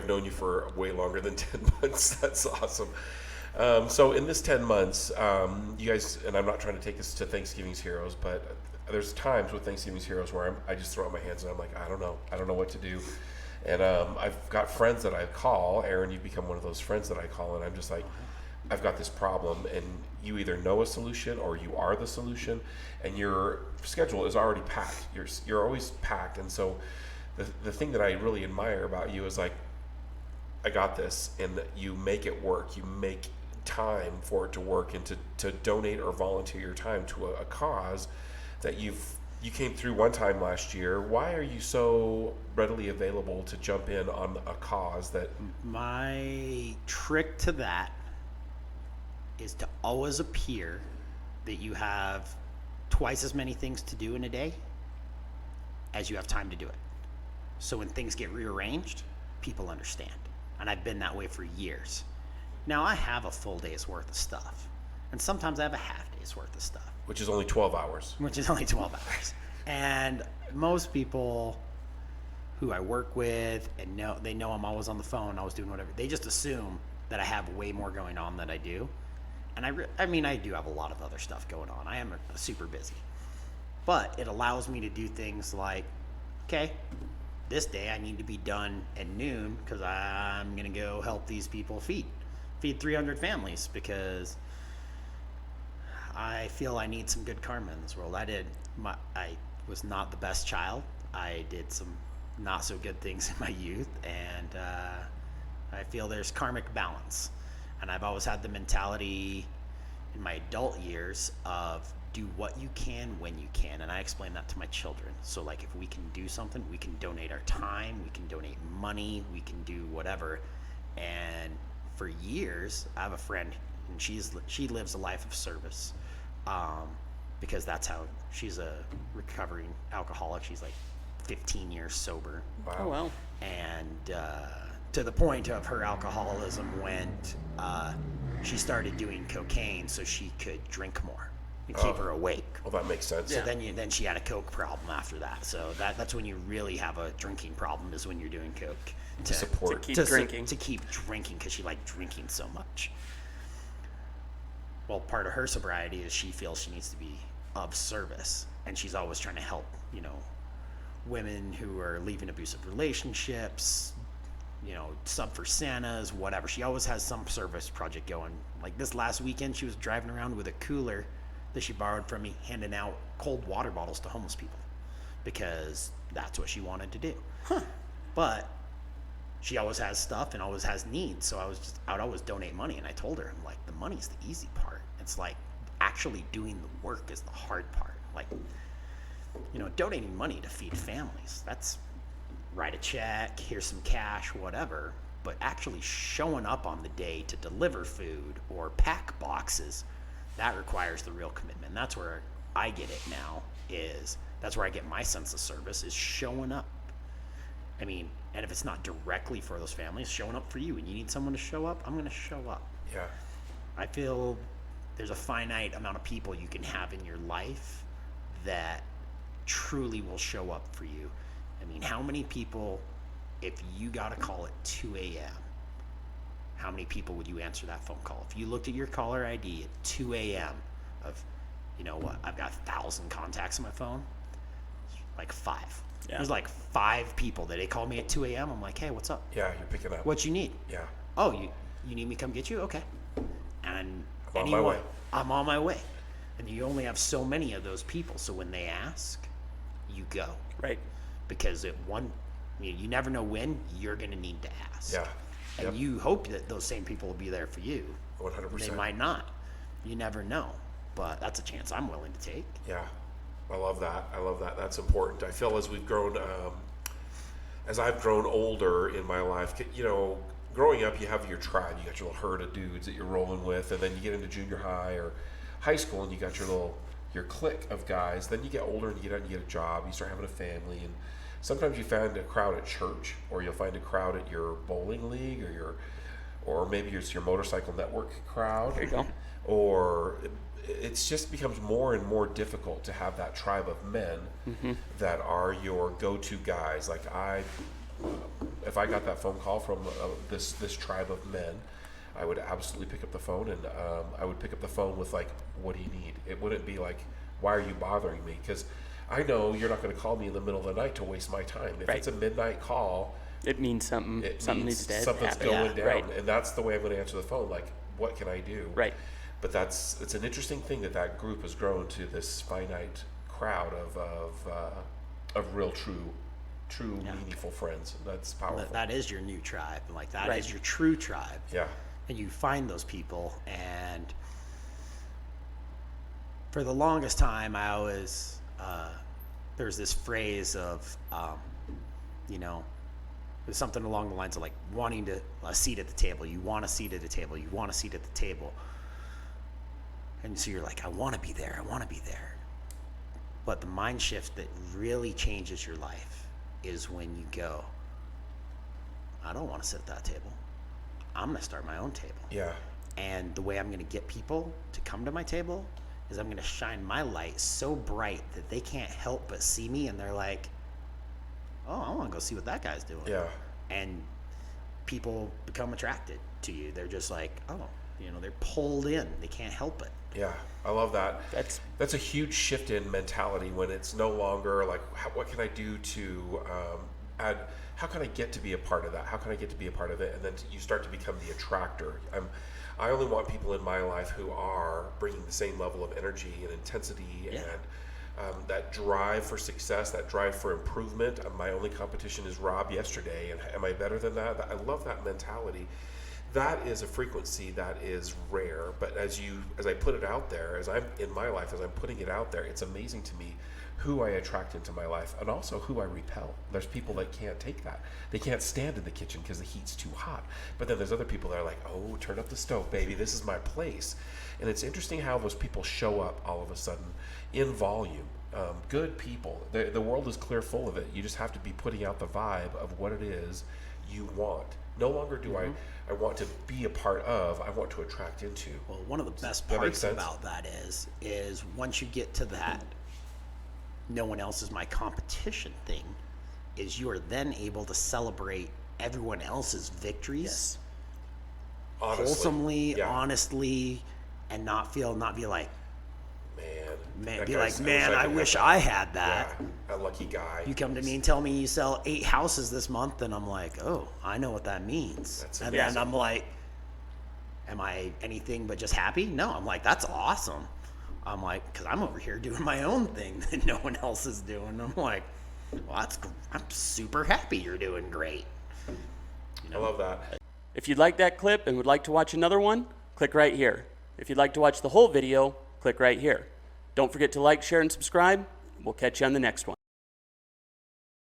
I've known you for way longer than 10 months. That's awesome. So in this 10 months, you guys, and I'm not trying to take this to Thanksgiving's Heroes, but there's times with Thanksgiving's Heroes where I just throw up my hands and I'm like, I don't know what to do. And I've got friends that I call. Aaron, you've become one of those friends that I call, and I'm just like, I've got this problem, and you either know a solution or you are the solution, and your schedule is already packed. You're always packed, and so the thing that I really admire about you is like, I got this, and you make it work. You make time for it to work, and to donate or volunteer your time to a cause that you came through one time last year. Why are you so readily available to jump in on a cause that... My trick to that is to always appear that you have twice as many things to do in a day as you have time to do it. So when things get rearranged, people understand. And I've been that way for years. Now I have a full day's worth of stuff. And sometimes I have a half day's worth of stuff. Which is only 12 hours. Which is only 12 hours. And most people who I work with and they know I'm always on the phone, always doing whatever. They just assume that I have way more going on than I do. And I do have a lot of other stuff going on. I am super busy. But it allows me to do things like, okay, this day I need to be done at noon because I'm going to go help these people feed 300 families because I feel I need some good karma in this world. I was not the best child. I did some not so good things in my youth, and I feel there's karmic balance. And I've always had the mentality in my adult years of do what you can when you can. And I explain that to my children. So like if we can do something, we can donate our time, we can donate money, we can do whatever. And for years, I have a friend, and she lives a life of service, because that's how she's a recovering alcoholic. She's like 15 years sober. Wow. Oh, well. And to the point of her alcoholism went, she started doing cocaine so she could drink more and keep her awake. Well, that makes sense. So then she had a coke problem after that. So that's when you really have a drinking problem, is when you're doing coke To keep drinking. To keep drinking because she liked drinking so much. Well, part of her sobriety is she feels she needs to be of service, and she's always trying to help, women who are leaving abusive relationships, sub for Santas, whatever. She always has some service project going. Like this last weekend, she was driving around with a cooler that she borrowed from me, handing out cold water bottles to homeless people because that's what she wanted to do. But she always has stuff and always has needs, so I would always donate money. And I told her, I'm like, the money's the easy part. It's like actually doing the work is the hard part. Like, donating money to feed families, that's write a check, here's some cash, whatever. But actually showing up on the day to deliver food or pack boxes, that requires the real commitment. And that's where I get it now, that's where I get my sense of service, is showing up. And if it's not directly for those families, showing up for you, and you need someone to show up, I'm going to show up. Yeah. I feel there's a finite amount of people you can have in your life that truly will show up for you. How many people, if you got a call at 2 a.m., how many people would you answer that phone call? If you looked at your caller ID at 2 a.m. of, I've got 1,000 contacts on my phone, like 5. Yeah. There's like 5 people that they call me at 2 a.m. I'm like, hey, what's up? Yeah, you're picking up. What you need? Yeah. Oh, you need me to come get you? Okay. And I'm on my way. I'm on my way. And you only have so many of those people. So when they ask, you go. Right. Because you never know when you're going to need to ask. Yeah. And you hope that those same people will be there for you. 100%. They might not. You never know. But that's a chance I'm willing to take. Yeah. I love that. That's important. I feel as we've grown, as I've grown older in my life, growing up, you have your tribe. You got your little herd of dudes that you're rolling with, and then you get into junior high or high school, and you got your clique of guys. Then you get older, and you get out and you get a job. You start having a family, and sometimes you find a crowd at church, or you'll find a crowd at your bowling league, or maybe it's your motorcycle network crowd. There you go. Or it just becomes more and more difficult to have that tribe of men that are your go-to guys. Like if I got that phone call from this tribe of men, I would absolutely pick up the phone, and I would pick up the phone with like, what do you need? It wouldn't be like, why are you bothering me? Because I know you're not going to call me in the middle of the night to waste my time. If Right. it's a midnight call, It means something. Something needs to something's happen. going down, Right. and that's the way I'm going to answer the phone. Like, what can I do? Right. But it's an interesting thing that group has grown to this finite crowd of real, true, meaningful friends. That's powerful. That is your new tribe. Like that is Right. your true tribe. Yeah. And you find those people, and for the longest time I always there's this phrase of you know, it was something along the lines of like wanting a seat at the table. You want a seat at the table. You want a seat at the table. And so you're like, I want to be there. I want to be there. But the mind shift that really changes your life is when you go, I don't want to sit at that table. I'm going to start my own table. Yeah. And the way I'm going to get people to come to my table is I'm going to shine my light so bright that they can't help but see me, and they're like, oh, I want to go see what that guy's doing. Yeah. And people become attracted to you. They're just like, oh, you know, they're pulled in. They can't help it. Yeah, I love that. That's a huge shift in mentality when it's no longer like, what can I do to add? How can I get to be a part of that? How can I get to be a part of it? And then you start to become the attractor. I only want people in my life who are bringing the same level of energy and intensity and that drive for success, that drive for improvement. My only competition is Rob yesterday, and am I better than that? I love that mentality. That is a frequency that is rare, but as I put it out there, as I'm in my life, as I'm putting it out there, it's amazing to me who I attract into my life and also who I repel. There's people that can't take that. They can't stand in the kitchen because the heat's too hot. But then there's other people that are like, oh, turn up the stove, baby. This is my place. And it's interesting how those people show up all of a sudden in volume. Good people. The world is clear full of it. You just have to be putting out the vibe of what it is you want. No longer do I want to be a part of, I want to attract into. Well, one of the best That make parts sense? about that is once you get to that no one else is my competition thing, is you are then able to celebrate everyone else's victories yes. Honestly. wholesomely, Yeah. honestly, and not be like, Man, that be guy's- like, man, I could have wish that. I had that. Yeah, a lucky guy. You come to me and tell me you sell 8 houses this month, and I'm like, oh, I know what that means. That's and amazing. then I'm like, am I anything but just happy? No, I'm like, that's awesome. I'm like, because I'm over here doing my own thing that no one else is doing. I'm like, well, I'm super happy you're doing great. I love that. If you'd like that clip and would like to watch another one, click right here. If you'd like to watch the whole video, click right here. Don't forget to like, share, and subscribe. We'll catch you on the next one.